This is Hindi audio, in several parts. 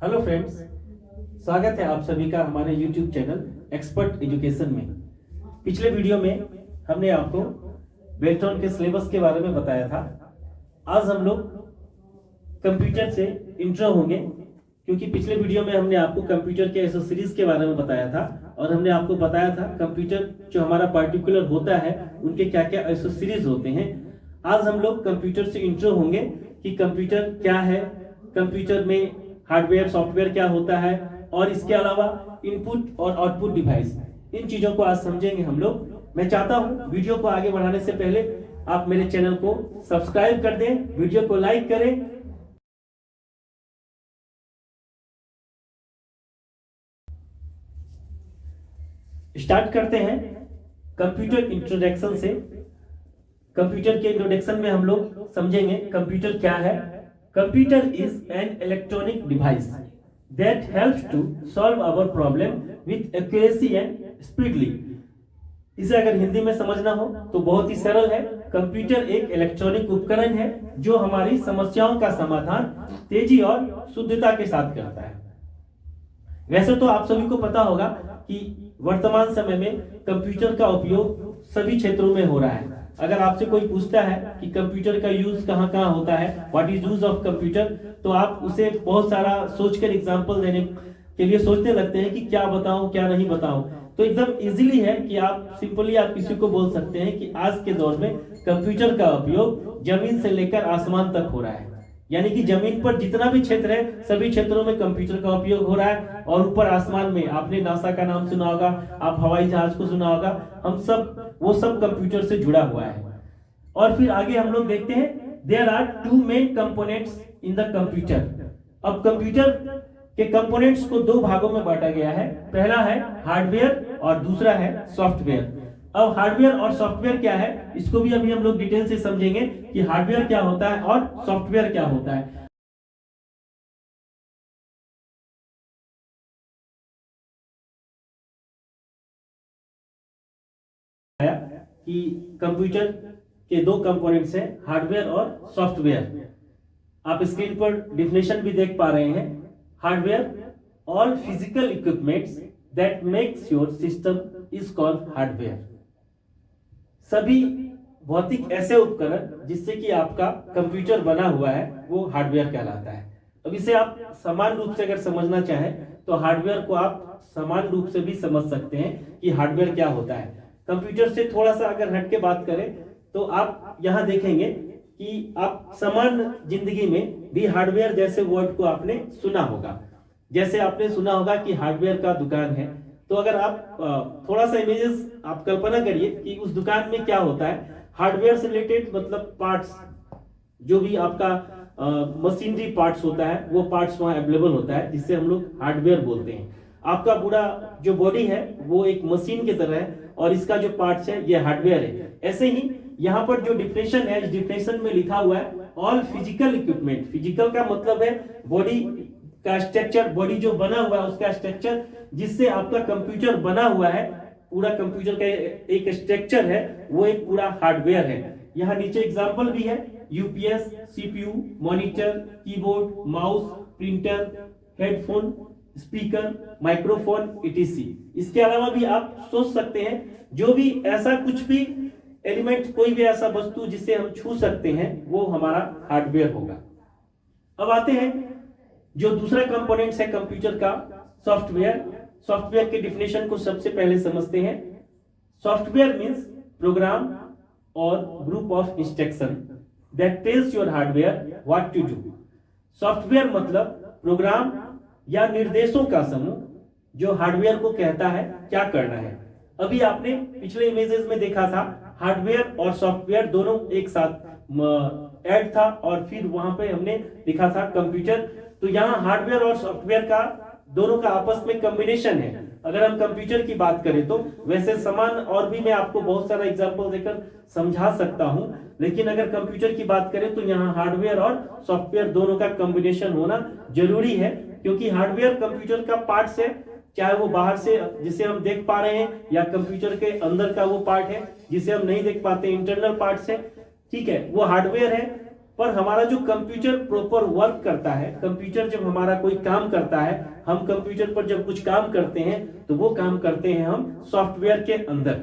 हेलो फ्रेंड्स, स्वागत है आप सभी का हमारे YouTube चैनल एक्सपर्ट एजुकेशन में। पिछले वीडियो में हमने आपको बेल्ट्रॉन के सिलेबस के बारे में बताया था। आज हम लोग कंप्यूटर से इंट्रो होंगे, क्योंकि पिछले वीडियो में हमने आपको कंप्यूटर के एसेसरीज के बारे में बताया था और हमने आपको बताया था कंप्यूटर जो हमारा पार्टिकुलर होता है उनके क्या क्या एसेसरीज होते हैं। आज हम लोग कंप्यूटर से इंट्रो होंगे कि कंप्यूटर क्या है, कंप्यूटर में हार्डवेयर सॉफ्टवेयर क्या होता है और इसके अलावा इनपुट और आउटपुट डिवाइस, इन चीजों को आज समझेंगे हम लोग। मैं चाहता हूं वीडियो को आगे बढ़ाने से पहले आप मेरे चैनल को सब्सक्राइब कर दें, वीडियो को लाइक करें। स्टार्ट करते हैं कंप्यूटर इंट्रोडक्शन से। कंप्यूटर के इंट्रोडक्शन में हम लोग समझेंगे कंप्यूटर क्या है। Computer is an electronic device that helps to solve our problem with accuracy and speedly. इसे अगर हिंदी में समझना हो तो बहुत ही सरल है। कंप्यूटर एक इलेक्ट्रॉनिक उपकरण है जो हमारी समस्याओं का समाधान तेजी और शुद्धता के साथ करता है। वैसे तो आप सभी को पता होगा कि वर्तमान समय में कंप्यूटर का उपयोग सभी क्षेत्रों में हो रहा है। अगर आपसे कोई पूछता है कि कंप्यूटर का यूज कहाँ कहाँ होता है, what is use of computer, तो आप उसे बहुत सारा सोचकर एग्जांपल देने के लिए सोचने लगते हैं कि क्या बताऊं क्या नहीं बताऊं। तो एकदम इजीली है कि आप सिंपली आप किसी को बोल सकते हैं कि आज के दौर में कंप्यूटर का उपयोग जमीन से लेकर आसमान तक हो रहा है। यानी कि जमीन पर जितना भी क्षेत्र है सभी क्षेत्रों में कंप्यूटर का उपयोग हो रहा है। और ऊपर आसमान में आपने नासा का नाम सुना होगा, आप हवाई जहाज को सुना होगा, हम सब वो सब कंप्यूटर से जुड़ा हुआ है। और फिर आगे हम लोग देखते हैं there are two main components in the computer. अब कंप्यूटर के कंपोनेंट्स को दो भागों में बांटा गया है। पहला है हार्डवेयर और दूसरा है सॉफ्टवेयर। अब हार्डवेयर और सॉफ्टवेयर क्या है इसको भी अभी हम लोग डिटेल से समझेंगे कि हार्डवेयर क्या होता है और सॉफ्टवेयर क्या होता है। कि कंप्यूटर के दो कंपोनेंट्स हैं, हार्डवेयर और सॉफ्टवेयर। आप स्क्रीन पर डिफिनेशन भी देख पा रहे हैं। Hardware all physical equipments that makes your system is called hardware. सभी भौतिक ऐसे उपकरण जिससे कि आपका कंप्यूटर बना हुआ है वो हार्डवेयर कहलाता है। अब इसे आप समान रूप से अगर समझना चाहें तो हार्डवेयर को आप समान रूप से भी समझ सकते हैं कि हार्डवेयर क्या होता है। कंप्यूटर से थोड़ा सा अगर हट के बात करें तो आप यहाँ देखेंगे कि आप सामान्य जिंदगी में भी हार्डवेयर जैसे वर्ड को आपने सुना होगा। जैसे आपने सुना होगा कि हार्डवेयर का दुकान है, तो अगर आप थोड़ा सा इमेजेस आप कल्पना करिए कि उस दुकान में क्या होता है। हार्डवेयर से रिलेटेड मतलब पार्ट्स, जो भी आपका मशीनरी पार्ट्स होता है वो पार्ट्स वहाँ अवेलेबल होता है, जिससे हम लोग हार्डवेयर बोलते हैं। आपका पूरा जो बॉडी है वो एक मशीन की तरह है और इसका जो पार्ट्स है ये हार्डवेयर है। ऐसे ही यहाँ पर जो डिफिनेशन है, इस डिफिनेशन में लिखा हुआ है ऑल फिजिकल इक्विपमेंट। फिजिकल का मतलब है बॉडी का स्ट्रक्चर, बॉडी जो बना हुआ है उसका स्ट्रक्चर, जिससे आपका कंप्यूटर बना हुआ है, पूरा कंप्यूटर का एक स्ट्रक्चर है, वो एक पूरा हार्डवेयर है। यहाँ नीचे एग्जांपल भी है, UPS, CPU, monitor, keyboard, mouse, printer, headphone, speaker, microphone, etc। इसके अलावा भी आप सोच सकते हैं जो भी ऐसा कुछ भी एलिमेंट, कोई भी ऐसा वस्तु जिसे हम छू सकते हैं वो हमारा हार्डवेयर होगा। अब आते हैं जो दूसरा कंपोनेंट्स है कंप्यूटर का, सॉफ्टवेयर। सॉफ्टवेयर के डिफिनेशन को सबसे पहले समझते हैं। सॉफ्टवेयर मींस प्रोग्राम और group of instruction that tells your hardware what to do. Software मतलब प्रोग्राम या निर्देशों का समूह जो हार्डवेयर को कहता है क्या करना है। अभी आपने पिछले इमेजेस में देखा था हार्डवेयर और सॉफ्टवेयर दोनों एक साथ ऐड था और फिर वहां पे हमने लिखा था कंप्यूटर। तो यहाँ हार्डवेयर और सॉफ्टवेयर का दोनों का आपस में कॉम्बिनेशन है। अगर हम कंप्यूटर की बात करें तो वैसे समान और भी मैं आपको बहुत सारा एग्जांपल देकर समझा सकता हूं, लेकिन अगर कंप्यूटर की बात करें तो यहाँ हार्डवेयर और सॉफ्टवेयर दोनों का कॉम्बिनेशन होना जरूरी है, क्योंकि हार्डवेयर कंप्यूटर का पार्ट है, चाहे वो बाहर से जिसे हम देख पा रहे हैं या कंप्यूटर के अंदर का वो पार्ट है जिसे हम नहीं देख पाते, इंटरनल पार्ट है, ठीक है, वो हार्डवेयर है। पर हमारा जो कंप्यूटर प्रॉपर वर्क करता है, कंप्यूटर जब हमारा कोई काम करता है, हम कंप्यूटर पर जब कुछ काम करते हैं तो वो काम करते हैं हम सॉफ्टवेयर के अंदर।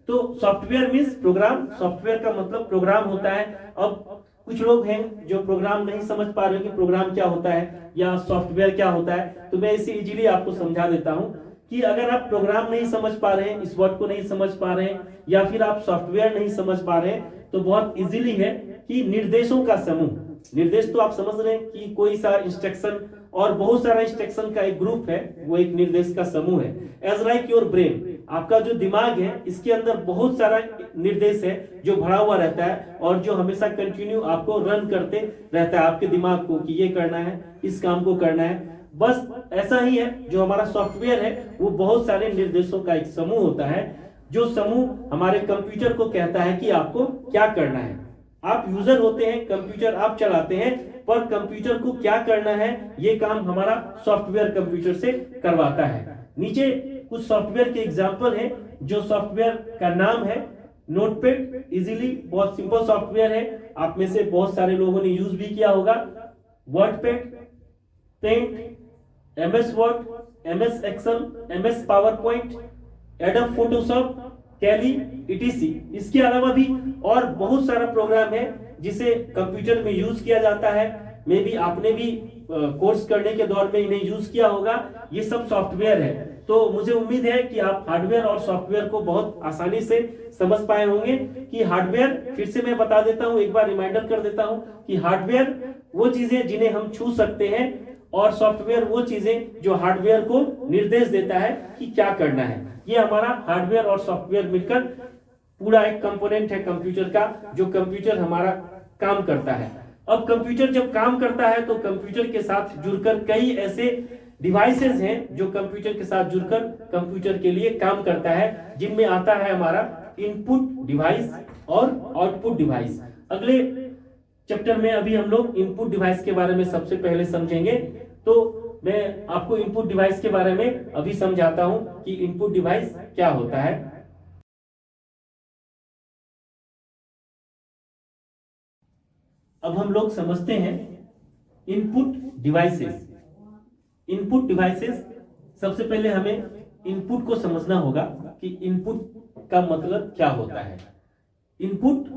तो सॉफ्टवेयर मीन्स प्रोग्राम, सॉफ्टवेयर का मतलब प्रोग्राम होता है। अब कुछ लोग हैं जो प्रोग्राम नहीं समझ पा रहे कि प्रोग्राम क्या होता है या सॉफ्टवेयर क्या होता है, तो मैं इसे इजीली आपको समझा देता हूं कि अगर आप प्रोग्राम नहीं समझ पा रहे हैं, इस वर्ड को नहीं समझ पा रहे हैं, या फिर आप सॉफ्टवेयर नहीं समझ पा रहे हैं, तो बहुत इजीली है कि निर्देशों का समूह। निर्देश तो आप समझ रहे हैं कि कोई सा इंस्ट्रक्शन और बहुत सारा इंस्ट्रक्शन का एक ग्रुप है, वो एक निर्देश का समूह है। एज लाइक योर ब्रेन, आपका जो दिमाग है इसके अंदर बहुत सारा निर्देश है जो भरा हुआ रहता है और जो हमेशा कंटिन्यू आपको रन करते रहता है आपके दिमाग को कि ये करना है, इस काम को करना है। बस ऐसा ही है जो हमारा सॉफ्टवेयर है, वो बहुत सारे निर्देशों का एक समूह होता है, जो समूह हमारे कंप्यूटर को कहता है कि आपको क्या करना है। आप यूजर होते हैं, कंप्यूटर आप चलाते हैं, पर कंप्यूटर को क्या करना है ये काम हमारा सॉफ्टवेयर कंप्यूटर से करवाता है। नीचे कुछ सॉफ्टवेयर के एग्जांपल हैं, जो सॉफ्टवेयर का नाम है नोटपैड। इजीली बहुत सिंपल सॉफ्टवेयर है, आप में से बहुत सारे लोगों ने यूज भी किया होगा। WordPad, paint, MS Word, MS Excel, MS PowerPoint, Adobe Photoshop, Tally, etc। इसके अलावा भी और बहुत सारा प्रोग्राम है जिसे कंप्यूटर में यूज किया जाता है। मे बी आपने भी कोर्स करने के दौर में इन्हें यूज किया होगा। ये सब सॉफ्टवेयर है, तो मुझे उम्मीद है कि आप हार्डवेयर और सॉफ्टवेयर को बहुत आसानी से समझ पाए होंगे। कि हार्डवेयर, फिर से मैं बता देता हूं, एक बार रिमाइंडर कर देता हूं कि हार्डवेयर वो चीजें जिन्हें हम छू सकते हैं और सॉफ्टवेयर वो चीजें जो हार्डवेयर को निर्देश देता है कि क्या करना है। ये हमारा हार्डवेयर और सॉफ्टवेयर मिलकर पूरा एक कंपोनेंट है कंप्यूटर का, जो कंप्यूटर हमारा काम करता है। अब कंप्यूटर जब काम करता है तो कंप्यूटर के साथ जुड़कर कई ऐसे डिवाइसेस हैं जो कंप्यूटर के साथ जुड़कर कंप्यूटर के लिए काम करता है, जिनमें आता है हमारा इनपुट डिवाइस और आउटपुट डिवाइस। अगले चैप्टर में अभी हम लोग इनपुट डिवाइस के बारे में सबसे पहले समझेंगे। तो मैं आपको इनपुट डिवाइस के बारे में अभी समझाता हूं कि इनपुट डिवाइस क्या होता है। अब हम लोग समझते हैं इनपुट डिवाइसेस। इनपुट डिवाइसेस, सबसे पहले हमें इनपुट को समझना होगा कि इनपुट का मतलब क्या होता है। इनपुट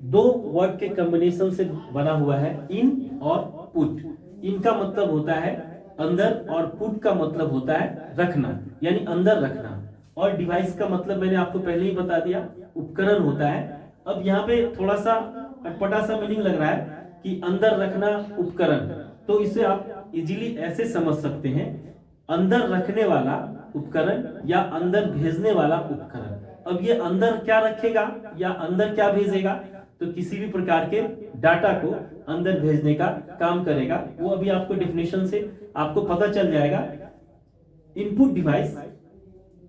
दो वर्ड के कॉम्बिनेशन से बना हुआ है, इन और पुट। इन का मतलब होता है अंदर और पुट का मतलब होता है रखना, यानी अंदर रखना। और डिवाइस का मतलब मैंने आपको पहले ही बता दिया, उपकरण होता है। अब यहाँ पे थोड़ा सा अटपटा सा मीनिंग लग रहा है कि अंदर रखना उपकरण, तो इसे आप इजीली ऐसे समझ सकते हैं, अंदर रखने वाला उपकरण या अंदर भेजने वाला उपकरण। अब ये अंदर क्या रखेगा या अंदर क्या भेजेगा, तो किसी भी प्रकार के डाटा को अंदर भेजने का काम करेगा। वो अभी आपको डेफिनेशन से आपको पता चल जाएगा। Input device,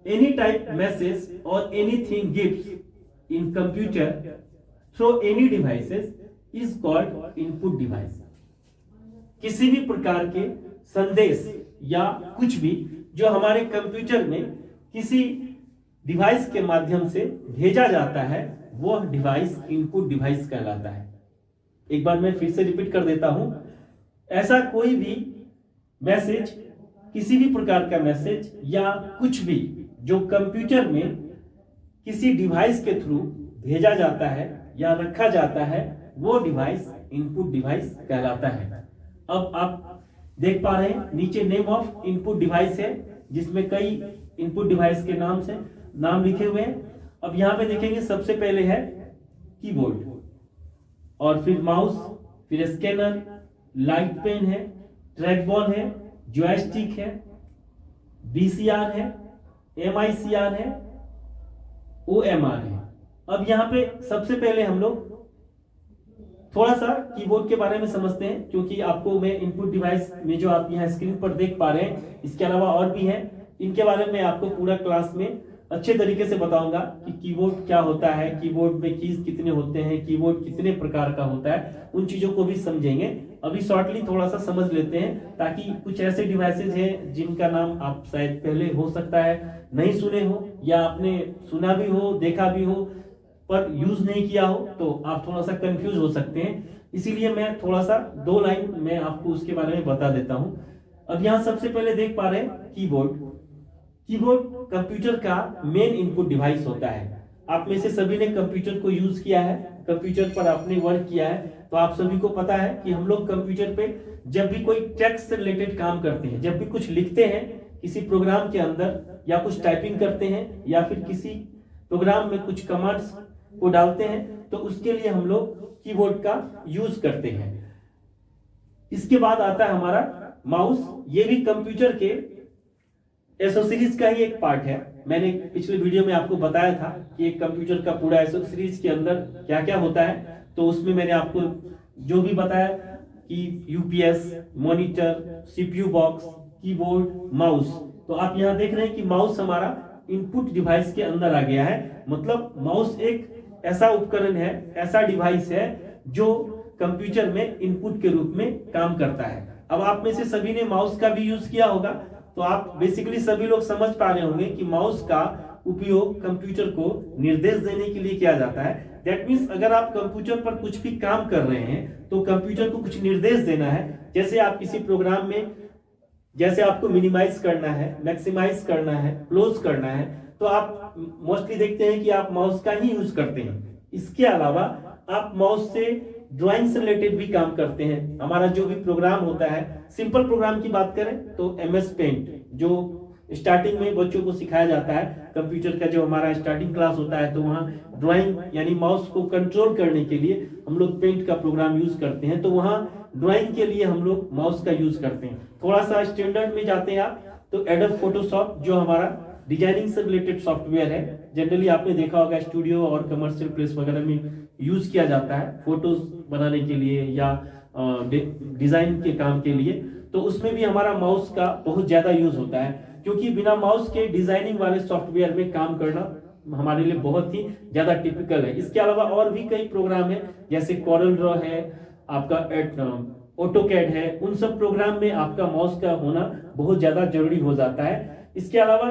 any type message और anything gives in computer through any devices is called input device. किसी भी प्रकार के संदेश या कुछ भी जो हमारे कंप्यूटर में किसी डिवाइस के माध्यम से भेजा जाता है, वह डिवाइस इनपुट डिवाइस कहलाता है। एक बार मैं फिर से रिपीट कर देता हूं, ऐसा कोई भी मैसेज, किसी भी प्रकार का मैसेज या कुछ भी जो कंप्यूटर में किसी डिवाइस के थ्रू भेजा जाता है या रखा जाता है, वो डिवाइस इनपुट डिवाइस कहलाता है। अब आप देख पा रहे हैं नीचे नेम ऑफ इनपुट डिवाइस है, जिसमें कई इनपुट डिवाइस के नाम लिखे हुए हैं। अब यहां पे देखेंगे, सबसे पहले है कीबोर्ड, और फिर माउस, फिर स्कैनर, लाइट पेन है, ट्रैक बॉल है, जॉयस्टिक है, VCR है, MICR है, OMR है। अब यहाँ पे सबसे पहले हम लोग थोड़ा सा कीबोर्ड के बारे में समझते हैं, क्योंकि आपको मैं इनपुट डिवाइस में जो आप यहाँ स्क्रीन पर देख पा रहे हैं, इसके अलावा और भी हैं, इनके बारे में आपको पूरा क्लास में अच्छे तरीके से बताऊंगा कि कीबोर्ड क्या होता है, कीबोर्ड में कीज कितने होते हैं, कीबोर्ड कितने प्रकार का होता है, उन चीजों को भी समझेंगे। अभी शॉर्टली थोड़ा सा समझ लेते हैं, ताकि कुछ ऐसे डिवाइसेज हैं जिनका नाम आप शायद पहले हो सकता है नहीं सुने हो, या आपने सुना भी हो, देखा भी हो, पर यूज नहीं किया हो तो आप थोड़ा सा कंफ्यूज हो सकते हैं, इसीलिए मैं थोड़ा सा 2 लाइन में आपको उसके बारे में बता देता हूं। अब यहाँ सबसे पहले देख पा रहे हैं कीबोर्ड। कीबोर्ड कंप्यूटर का मेन इनपुट डिवाइस होता है। आप में से सभी ने कंप्यूटर को यूज किया है, कंप्यूटर पर आपने वर्क किया है, तो आप सभी को पता है कि हम लोग कंप्यूटर पे जब भी कोई टेक्स्ट से रिलेटेड काम करते हैं, जब भी कुछ लिखते हैं किसी प्रोग्राम के अंदर, या कुछ टाइपिंग करते हैं, या फिर किसी प्रोग्राम में कुछ कमांड्स को डालते हैं, तो उसके लिए हम लोग कीबोर्ड का यूज करते हैं। इसके बाद आता है हमारा माउस। ये भी कंप्यूटर के एसोसीरीज का ही एक पार्ट है। मैंने पिछले वीडियो में आपको बताया था कि एक कंप्यूटर का पूरा एसोसीरीज के अंदर क्या क्या होता है, तो उसमें मैंने आपको जो भी बताया कि UPS, monitor, CPU box, keyboard, mouse. तो आप यहां देख रहे हैं कि माउस हमारा इनपुट डिवाइस के अंदर आ गया है। मतलब माउस एक ऐसा उपकरण है, ऐसा डिवाइस है जो कंप्यूटर में इनपुट के रूप में काम करता है। अब आप में से सभी ने माउस का भी यूज किया होगा, तो आप बेसिकली सभी लोग समझ पा रहे होंगे कि माउस का उपयोग कंप्यूटर को निर्देश देने के लिए किया जाता है। दैट मीन्स अगर आप कंप्यूटर पर कुछ भी काम कर रहे हैं तो कंप्यूटर को कुछ निर्देश देना है। जैसे आप किसी प्रोग्राम में, जैसे आपको मिनिमाइज करना है, मैक्सिमाइज करना है, क्लोज करना है, तो आप मोस्टली देखते हैं कि आप माउस का ही यूज करते हैं। इसके अलावा आप माउस से ड्राइंग से रिलेटेड भी काम करते हैं। हमारा जो भी प्रोग्राम होता है, सिंपल प्रोग्राम की बात करें तो एमएस पेंट, जो स्टार्टिंग में बच्चों को सिखाया जाता है, कंप्यूटर का जो हमारा स्टार्टिंग क्लास होता है, तो वहाँ ड्राइंग यानी माउस को कंट्रोल करने के लिए हम लोग पेंट का प्रोग्राम यूज करते हैं, तो वहाँ ड्राइंग के लिए हम लोग माउस का यूज करते हैं। थोड़ा सा स्टैंडर्ड में जाते हैं आप तो एडोब फोटोशॉप, जो हमारा डिजाइनिंग से रिलेटेड सॉफ्टवेयर है, जनरली आपने देखा होगा स्टूडियो और कमर्शियल प्लेस वगैरह में यूज किया जाता है फोटोज बनाने के लिए या डिजाइन के काम के लिए, तो उसमें भी हमारा माउस का बहुत ज्यादा यूज होता है, क्योंकि बिना माउस के डिजाइनिंग वाले सॉफ्टवेयर में काम करना हमारे लिए बहुत ही ज्यादा टिपिकल है। इसके अलावा और भी कई प्रोग्राम है, जैसे कॉरल ड्रॉ है, आपका ऑटोकैड है, उन सब प्रोग्राम में आपका माउस का होना बहुत ज्यादा जरूरी हो जाता है। इसके अलावा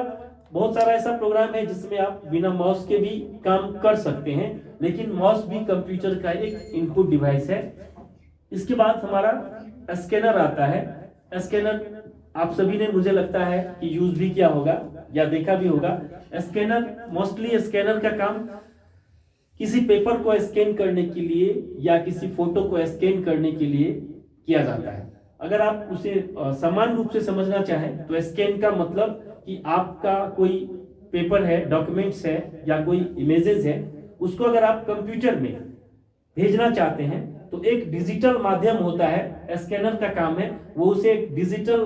बहुत सारा ऐसा प्रोग्राम है जिसमें आप बिना माउस के भी काम कर सकते हैं, लेकिन माउस भी कंप्यूटर का एक इनपुट डिवाइस है। इसके बाद हमारा स्कैनर आता है। स्कैनर आप सभी ने, मुझे लगता है कि यूज भी किया होगा या देखा भी होगा। स्कैनर, मोस्टली स्कैनर का काम किसी पेपर को स्कैन करने के लिए या किसी फोटो को स्कैन करने के लिए किया जाता है। अगर आप उसे समान रूप से समझना चाहें तो स्कैन का मतलब कि आपका कोई पेपर है, डॉक्यूमेंट्स है या कोई इमेजेस है, उसको अगर आप कंप्यूटर में भेजना चाहते हैं तो एक डिजिटल माध्यम होता है, स्कैनर का काम है, वो उसे एक डिजिटल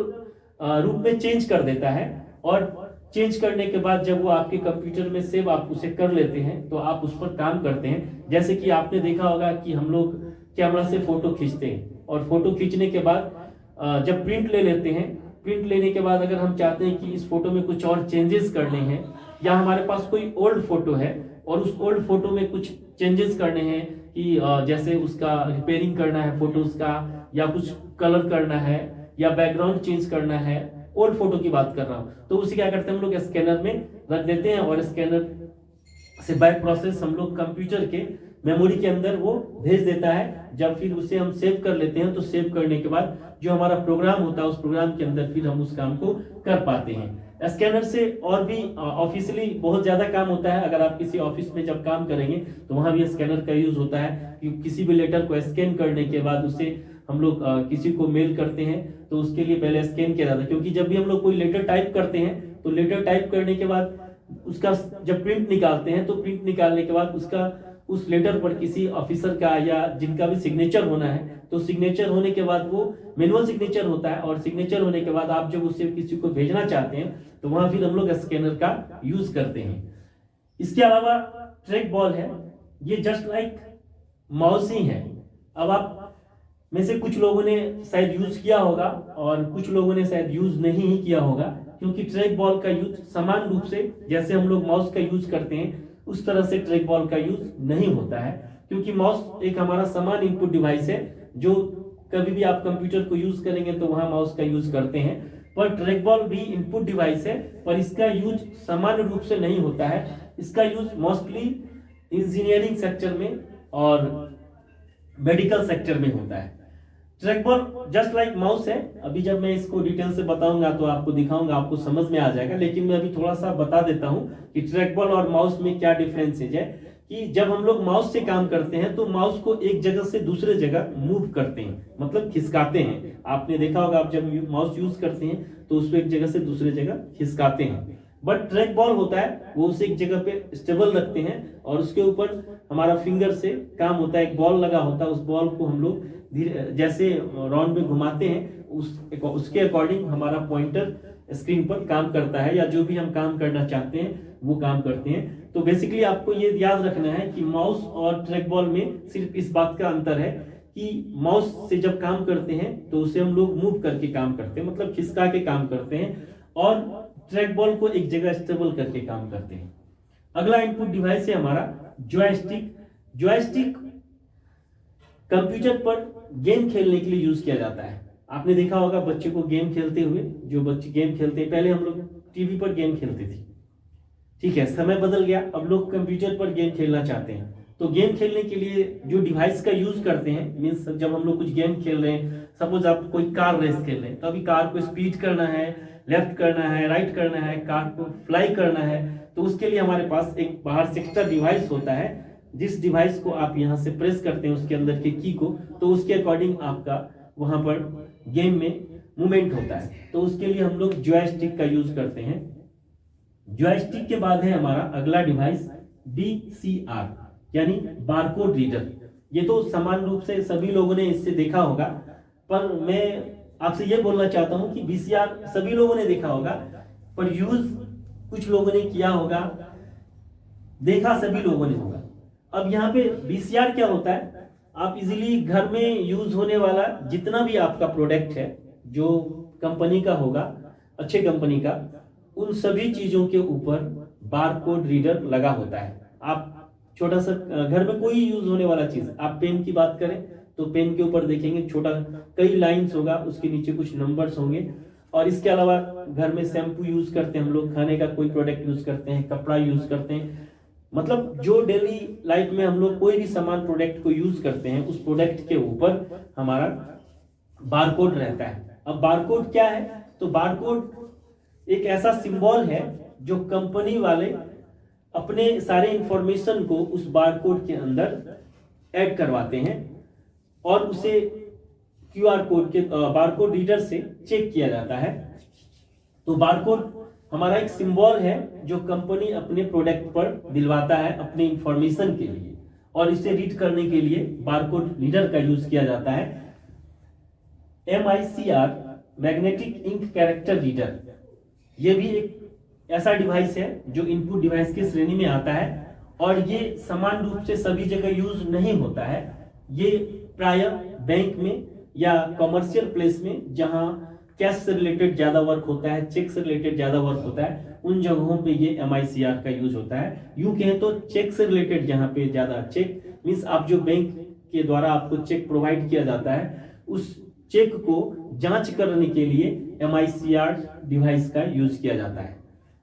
रूप में चेंज कर देता है, और चेंज करने के बाद जब वो आपके कंप्यूटर में सेव आप उसे कर लेते हैं तो आप उस पर काम करते हैं। जैसे कि आपने देखा होगा कि हम लोग कैमरा से फोटो खींचते हैं, और फोटो खींचने के बाद जब प्रिंट ले लेते हैं, प्रिंट लेने के बाद अगर हम चाहते हैं कि इस फोटो में कुछ और चेंजेस करने हैं, या हमारे पास कोई ओल्ड फोटो है और उस ओल्ड फोटो में कुछ चेंजेस करने हैं कि जैसे उसका रिपेयरिंग करना है फोटोज का, या कुछ कलर करना है, या बैकग्राउंड चेंज करना है, ओल्ड फोटो की बात कर रहा हूं, तो उसे क्या करते हैं हम लोग स्कैनर में रख देते हैं, और स्कैनर से बाय प्रोसेस हम लोग कंप्यूटर के मेमोरी के अंदर वो भेज देता है। जब फिर उसे हम सेव कर लेते हैं तो सेव करने के बाद जो हमारा प्रोग्राम होता है उस प्रोग्राम के अंदर फिर हम उस काम को कर पाते हैं। स्कैनर से और भी ऑफिशियली बहुत ज्यादा काम होता है। अगर आप किसी ऑफिस में जब काम करेंगे तो वहां भी स्कैनर का यूज होता है, कि किसी भी लेटर को स्कैन करने के बाद उसे हम लोग किसी को मेल करते हैं तो उसके लिए पहले स्कैन किया जाता है, क्योंकि जब भी हम लोग कोई लेटर टाइप करते हैं तो लेटर टाइप करने के बाद उसका जब प्रिंट निकालते हैं तो प्रिंट निकालने के बाद उसका उस लेटर पर किसी ऑफिसर का या जिनका भी सिग्नेचर होना है, तो सिग्नेचर होने के बाद वो मैनुअल सिग्नेचर होता है, और सिग्नेचर होने के बाद आप जब उससे किसी को भेजना चाहते हैं तो वहां फिर हम लोग स्कैनर का यूज करते हैं। इसके अलावा ट्रैक बॉल है, ये जस्ट लाइक माउस ही है। अब आप में से कुछ लोगों ने शायद यूज किया होगा और कुछ लोगों ने शायद यूज नहीं ही किया होगा, क्योंकि ट्रैक बॉल का यूज समान रूप से जैसे हम लोग माउस का यूज करते हैं उस तरह से ट्रैक बॉल का यूज नहीं होता है, क्योंकि माउस एक हमारा समान इनपुट डिवाइस है। जो कभी भी आप कंप्यूटर को यूज करेंगे तो वहां माउस का यूज करते हैं, पर ट्रैक बॉल भी इनपुट डिवाइस है, पर इसका यूज समान रूप से नहीं होता है। इसका यूज मोस्टली इंजीनियरिंग सेक्टर में और मेडिकल सेक्टर में होता है। Track ball just like mouse है। अभी जब मैं इसको डिटेल से बताऊंगा तो आपको दिखाऊंगा, आपको समझ में आ जाएगा, लेकिन मैं अभी थोड़ा सा बता देता हूं कि ट्रैक बॉल और माउस में क्या डिफरेंसेज है। कि जब हम लोग माउस से काम करते हैं तो माउस को एक जगह से दूसरे जगह मूव करते हैं, मतलब खिसकाते हैं। आपने देखा होगा, आप जब माउस यूज करते हैं तो उसको एक जगह से दूसरे जगह खिसकाते हैं। बट ट्रैक बॉल होता है वो उसे एक जगह पे स्टेबल रखते हैं और उसके ऊपर हमारा फिंगर से काम होता है। एक बॉल लगा होता है, उस बॉल को हम लोग जैसे राउंड में घुमाते हैं उसके अकॉर्डिंग हमारा पॉइंटर स्क्रीन पर काम करता है, या जो भी हम काम करना चाहते हैं वो काम करते हैं। तो बेसिकली आपको ये याद रखना है कि माउस और ट्रैक बॉल में सिर्फ इस बात का अंतर है कि माउस से जब काम करते हैं तो उसे हम लोग मूव करके काम करते हैं, मतलब खिसका के काम करते हैं, और ट्रैक बॉल को एक जगह स्टेबल करके काम करते हैं। अगला इनपुट डिवाइस है हमारा जॉयस्टिक। जॉयस्टिक कंप्यूटर पर गेम खेलने के लिए यूज किया जाता है। आपने देखा होगा बच्चे को गेम खेलते हुए, जो बच्चे गेम खेलते हैं, पहले हम लोग टीवी पर गेम खेलते थे, ठीक है, समय बदल गया, अब लोग कंप्यूटर पर गेम खेलना चाहते हैं। तो गेम खेलने के लिए जो डिवाइस का यूज करते हैं, मीन्स जब हम लोग कुछ गेम खेल रहे हैं, सपोज आप कोई कार रेस खेल रहे हैं, तो अभी कार को स्पीड करना है, लेफ्ट करना है, राइट करना है, कार को फ्लाई करना है, तो उसके लिए हमारे पास एक बाहर से एक्स्ट्रा डिवाइस होता है। जिस डिवाइस को आप यहाँ से प्रेस करते हैं उसके अंदर के की को, तो उसके अकॉर्डिंग आपका वहां पर गेम में मूवमेंट होता है। तो उसके लिए हम लोग जॉयस्टिक का यूज करते हैं। जॉयस्टिक के बाद है हमारा अगला डिवाइस BCR, यानी बारकोड रीडर। ये तो समान रूप से सभी लोगों ने इससे देखा होगा, पर मैं आपसे ये बोलना चाहता हूं कि BCR सभी लोगों ने देखा होगा, पर यूज कुछ लोगों ने किया होगा, देखा सभी लोगों ने होगा। अब यहाँ पे BCR क्या होता है, आप इजीली घर में यूज होने वाला जितना भी आपका प्रोडक्ट है, जो कंपनी का होगा, अच्छे कंपनी का, उन सभी चीजों के ऊपर बारकोड रीडर लगा होता है। आप छोटा सा घर में कोई यूज होने वाला चीज, आप पेन की बात करें तो पेन के ऊपर देखेंगे छोटा कई लाइंस होगा, उसके नीचे कुछ नंबर्स होंगे। और इसके अलावा घर में शैम्पू यूज करते हैं हम लोग, खाने का कोई प्रोडक्ट यूज करते हैं, कपड़ा यूज करते हैं, मतलब जो डेली लाइफ में हम लोग कोई भी सामान प्रोडक्ट को यूज करते हैं, उस प्रोडक्ट के ऊपर हमारा बारकोड रहता है। अब बारकोड क्या है, तो बारकोड एक ऐसा सिंबल है जो कंपनी वाले अपने सारे इंफॉर्मेशन को उस बारकोड के अंदर ऐड करवाते हैं और उसे QR कोड के बारकोड रीडर से चेक किया जाता है। तो बारकोड हमारा एक सिंबल है जो कंपनी अपने प्रोडक्ट पर दिलवाता है अपने इंफॉर्मेशन के लिए, और इसे रीड करने के लिए बारकोड रीडर का यूज किया जाता है। MICR magnetic ink character reader, ये भी एक ऐसा डिवाइस है जो इनपुट डिवाइस की श्रेणी में आता है, और ये समान रूप से सभी जगह यूज नहीं होता है। ये प्राय बैंक में या कमर्शियल प्लेस में जहां कैश से रिलेटेड ज्यादा वर्क होता है, चेक से रिलेटेड ज्यादा वर्क होता है, उन जगहों पे ये MICR का यूज होता है। यूं कहें तो चेक से रिलेटेड जहां पे ज्यादा, चेक मीन्स आप जो बैंक के द्वारा आपको चेक प्रोवाइड किया जाता है, उस चेक को जांच करने के लिए MICR डिवाइस का यूज किया जाता है।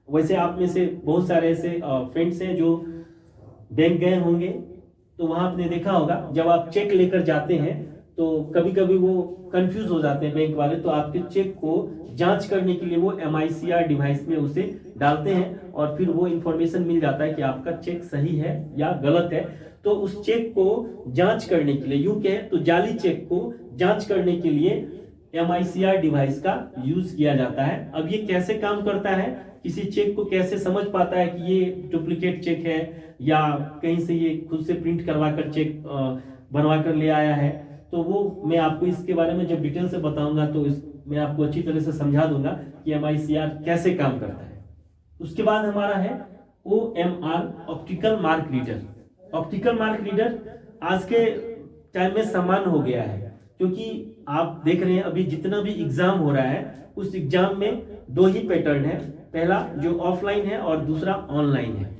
वैसे आप में से बहुत सारे ऐसे फ्रेंड्स हैं जो बैंक गए होंगे, तो वहां आपने देखा होगा जब आप चेक लेकर जाते हैं तो कभी कभी वो कंफ्यूज हो जाते हैं बैंक वाले, तो आपके चेक को जांच करने के लिए वो MICR डिवाइस में उसे डालते हैं और फिर वो इंफॉर्मेशन मिल जाता है कि आपका चेक सही है या गलत है। तो उस चेक को जांच करने के लिए, यूं कहें तो जाली चेक को जांच करने के लिए MICR डिवाइस का यूज किया जाता है। अब ये कैसे काम करता है, किसी चेक को कैसे समझ पाता है कि ये डुप्लीकेट चेक है या कहीं से ये खुद से प्रिंट करवा कर चेक बनवा कर ले आया है, तो वो मैं आपको इसके बारे में जब डिटेल से बताऊंगा तो मैं आपको अच्छी तरह से समझा दूंगा कि MICR कैसे काम करता है। उसके बाद हमारा है OMR optical mark reader. Optical mark reader आज के टाइम में समान हो गया है, क्योंकि आप देख रहे हैं अभी जितना भी एग्जाम हो रहा है उस एग्जाम में दो ही पैटर्न है, पहला जो ऑफलाइन है और दूसरा ऑनलाइन है।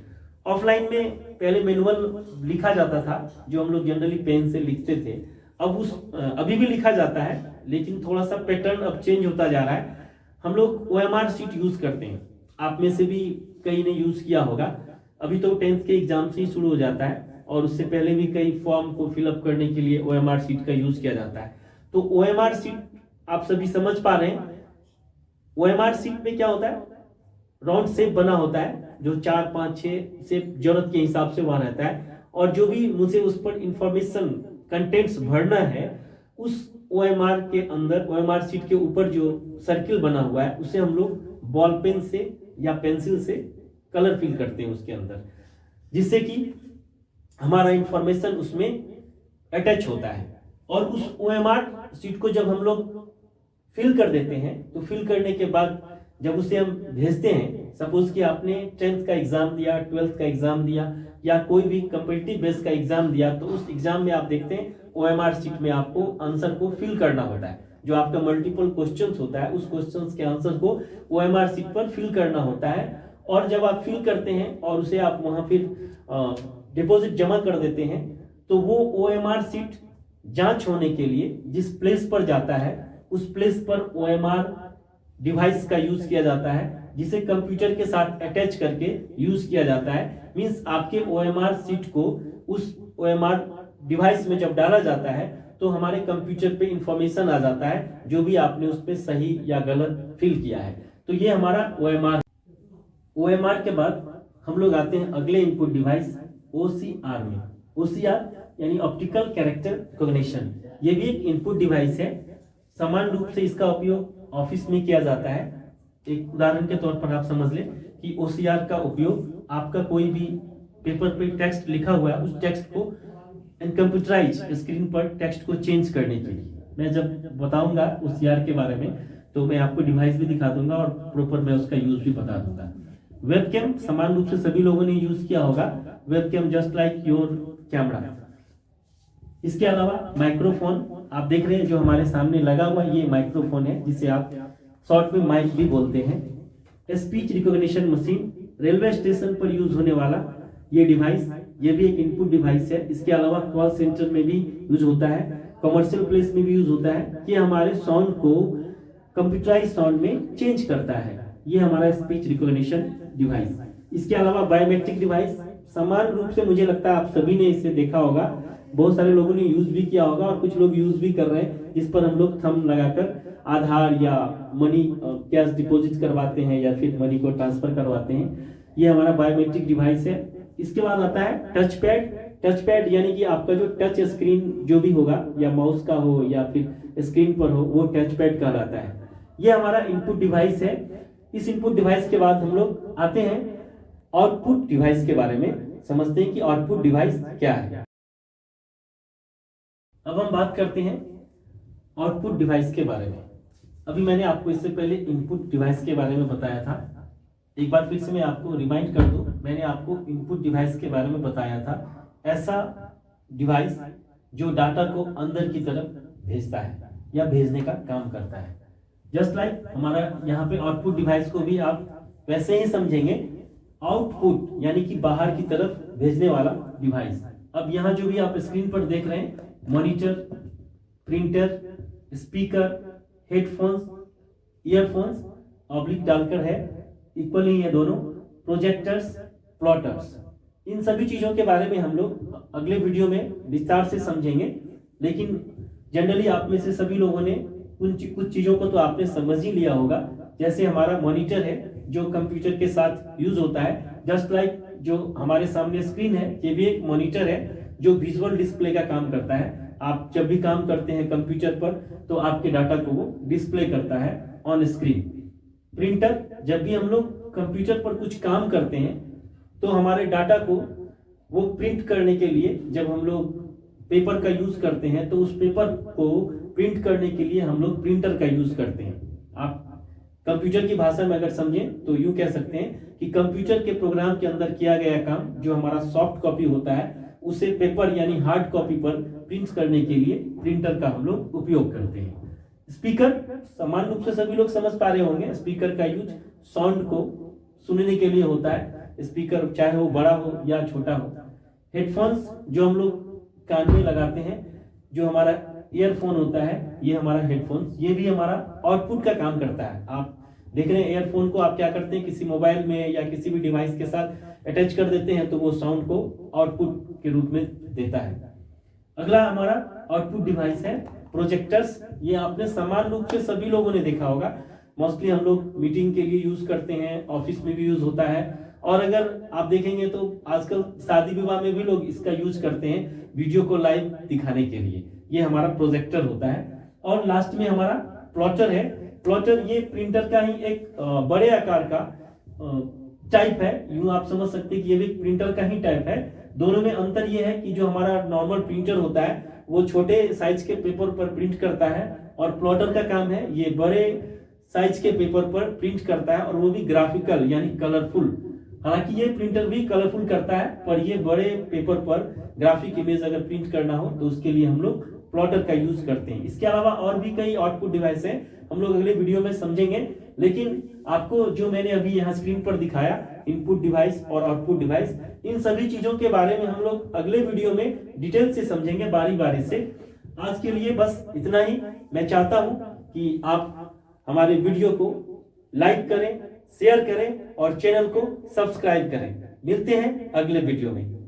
ऑफलाइन में पहले मैनुअल लिखा जाता था जो हम लोग जनरली पेन से लिखते थे, अब अभी भी लिखा जाता है लेकिन थोड़ा सा पैटर्न अब चेंज होता जा रहा है। हम लोग OMR शीट यूज करते हैं, आप में से भी कई ने यूज किया होगा। अभी तो 10th के एग्जाम से ही शुरू हो जाता है और उससे पहले भी कई फॉर्म को फिलअप करने के लिए OMR शीट का यूज किया जाता है। तो OMR शीट आप सभी समझ पा रहे हैं। OMR शीट में क्या होता है, राउंड शेप बना होता है जो 4, 5, 6 से जरूरत के हिसाब से वहां रहता है, और जो भी मुझे उस पर इंफॉर्मेशन कंटेंट्स भरना है उस OMR के अंदर, OMR शीट के ऊपर जो सर्किल बना हुआ है उसे हम लोग बॉल पेन से या पेंसिल से कलर फिल करते हैं उसके अंदर, जिससे कि हमारा इंफॉर्मेशन उसमें अटैच होता है। और उस OMR शीट को जब हम लोग फिल कर देते हैं तो फिल करने के बाद जब उसे हम भेजते हैं, सपोज कि आपने 10th का एग्जाम दिया, 12th का एग्जाम दिया या कोई भी कम्पिटिटिव बेस का एग्जाम दिया, तो उस एग्जाम में आप देखते हैं OMR शीट में आपको आंसर को फिल करना होता है। जो आपका मल्टीपल क्वेश्चंस होता है उस क्वेश्चंस के आंसर को OMR शीट पर फिल करना होता है, और जब आप फिल करते हैं और उसे आप वहां फिर डिपॉजिट जमा कर देते हैं तो वो OMR शीट जांच होने के लिए जिस प्लेस पर जाता है उस प्लेस पर OMR डिवाइस का यूज किया जाता है, जिसे कंप्यूटर के साथ अटैच करके यूज किया जाता है। मींस आपके OMR शीट को उस OMR डिवाइस में जब डाला जाता है तो हमारे कंप्यूटर पे इंफॉर्मेशन आ जाता है जो भी आपने उस पे सही या गलत फिल किया है। तो ये हमारा OMR के बाद हम लोग आते हैं अगले इनपुट डिवाइस OCR में। OCR यानी ऑप्टिकल कैरेक्टर रिकॉग्निशन, ये भी एक इनपुट डिवाइस है। समान रूप से इसका उपयोग ऑफिस में किया जाता है। एक उदाहरण के तौर पर आप समझ लें कि OCR का उपयोग आपका कोई भी पेपर पे टेक्स्ट लिखा हुआ है उस टेक्स्ट को कंप्यूटराइज स्क्रीन पर टेक्स्ट को चेंज करने के लिए। मैं जब बताऊंगा OCR के बारे में तो मैं आपको डिवाइस भी दिखा दूंगा और प्रॉपर मैं उसका यूज भी बता दूंगा। वेबकैम समान रूप से सभी लोगों ने यूज किया होगा। Webcam just like your camera. इसके अलावा माइक्रोफोन आप देख रहे हैं जो हमारे सामने लगा हुआ, ये माइक्रोफोन है जिसे आप शॉर्ट में माइक भी बोलते हैं। Speech recognition machine, railway station पर यूज होने वाला ये डिवाइस, ये भी एक इनपुट डिवाइस है। इसके अलावा कॉल सेंटर में भी यूज होता है, कमर्शियल प्लेस में भी यूज होता है। ये हमारे साउंड को कंप्यूटराइज साउंड में चेंज करता है। ये हमारा स्पीच रिकॉग्निशन डिवाइस। इसके अलावा बायोमेट्रिक डिवाइस, समान रूप से मुझे लगता है आप सभी ने इसे देखा होगा, बहुत सारे लोगों ने यूज भी किया होगा और कुछ लोग यूज भी कर रहे हैं, जिस पर हम लोग थंब लगाकर आधार या मनी कैश डिपॉजिट करवाते हैं या फिर मनी को ट्रांसफर करवाते हैं। ये हमारा बायोमेट्रिक डिवाइस है। इसके बाद आता है टच पैड। टच पैड यानी कि आपका जो टच स्क्रीन जो भी होगा, या माउस का हो या फिर स्क्रीन पर हो, वो टच पैड कहलाता है। ये हमारा इनपुट डिवाइस है। इस इनपुट डिवाइस के बाद हम लोग आते हैं आउटपुट डिवाइस के बारे में, समझते हैं कि आउटपुट डिवाइस क्या है। अब हम बात करते हैं आउटपुट डिवाइस के बारे में। अभी मैंने आपको इससे पहले इनपुट डिवाइस के बारे में बताया था। एक बार फिर से मैं आपको रिमाइंड कर दूं, मैंने आपको इनपुट डिवाइस के बारे में बताया था, ऐसा डिवाइस जो डाटा को अंदर की तरफ भेजता है या भेजने का काम करता है। जस्ट लाइक हमारा यहाँ पे आउटपुट डिवाइस को भी आप वैसे ही समझेंगे, आउटपुट यानी कि बाहर की तरफ भेजने वाला डिवाइस। अब यहाँ जो भी आप स्क्रीन पर देख रहे हैं, monitor, printer, speaker, headphones, earphones oblique डालकर है, इक्वल ही है दोनों, प्रोजेक्टर्स, प्लॉटर्स, इन सभी चीजों के बारे में हम लोग अगले वीडियो में विस्तार से समझेंगे। लेकिन जनरली आप में से सभी लोगों ने कुछ चीजों को तो आपने समझ ही लिया होगा। जैसे हमारा मॉनिटर है जो कंप्यूटर के साथ यूज होता है, जस्ट लाइक जो हमारे सामने स्क्रीन है ये भी एक मॉनिटर है जो विजुअल डिस्प्ले का काम करता है। आप जब भी काम करते हैं कंप्यूटर पर तो आपके डाटा को वो डिस्प्ले करता है ऑन स्क्रीन। प्रिंटर, जब भी हम लोग कंप्यूटर पर कुछ काम करते हैं तो हमारे डाटा को वो प्रिंट करने के लिए जब हम लोग पेपर का यूज करते हैं तो उस पेपर को प्रिंट करने के लिए हम लोग प्रिंटर का यूज करते हैं। आप कंप्यूटर की भाषा में अगर समझें तो यूं कह सकते हैं कि कंप्यूटर के प्रोग्राम के अंदर किया गया काम जो हमारा सॉफ्ट कॉपी होता है उसे पेपर यानी हार्ड कॉपी पर प्रिंट करने के लिए प्रिंटर का हम लोग उपयोग करते हैं। स्पीकर, समान रूप से सभी लोग समझ पा रहे होंगे, स्पीकर का यूज साउंड को सुनने के लिए होता है। स्पीकर चाहे वो बड़ा हो या छोटा हो। हेडफोन्स जो हम लोग कान में लगाते हैं, जो हमारा ईयरफोन होता है, ये हमारा हेडफोन्स, ये भी हमारा आउटपुट का काम करता है। आप देख रहे हैं ईयरफोन को आप क्या करते हैं, किसी मोबाइल में या किसी भी डिवाइस के साथ अटैच कर देते हैं तो वो साउंड को आउटपुट के रूप में देता है। अगला हमारा आउटपुट डिवाइस है प्रोजेक्टर्स। ये आपने समान रूप से सभी लोगों ने देखा होगा, मोस्टली हम लोग मीटिंग के लिए यूज करते हैं, ऑफिस में भी यूज होता है, और अगर आप देखेंगे तो आजकल शादी विवाह में भी लोग इसका यूज करते हैं वीडियो को लाइव दिखाने के लिए। ये हमारा प्रोजेक्टर होता है। और लास्ट में हमारा प्लॉटर है। प्लॉटर ये प्रिंटर का ही एक बड़े आकार का टाइप है, यूं आप समझ सकते हैं कि ये भी प्रिंटर का ही टाइप है। दोनों में अंतर ये है कि जो हमारा नॉर्मल प्रिंटर होता है वो छोटे साइज के पेपर पर प्रिंट करता है, और प्लॉटर का काम है ये बड़े साइज के पेपर पर प्रिंट करता है, और वो भी ग्राफिकल यानी कलरफुल। हालांकि ये प्रिंटर भी कलरफुल करता है, पर ये बड़े पेपर पर ग्राफिक इमेज अगर प्रिंट करना हो तो उसके लिए हम लोग प्लॉटर का यूज करते हैं। इसके अलावा और भी कई आउटपुट डिवाइस हैं, हम लोग अगले वीडियो में समझेंगे। लेकिन आपको जो मैंने अभी यहाँ स्क्रीन पर दिखाया, इनपुट डिवाइस और आउटपुट डिवाइस, इन सभी चीजों के बारे में हम लोग अगले वीडियो में डिटेल से समझेंगे, बारी बारी से। आज के लिए बस इतना ही। मैं चाहता हूं कि आप हमारे वीडियो को लाइक करें, शेयर करें और चैनल को सब्सक्राइब करें। मिलते हैं अगले वीडियो में।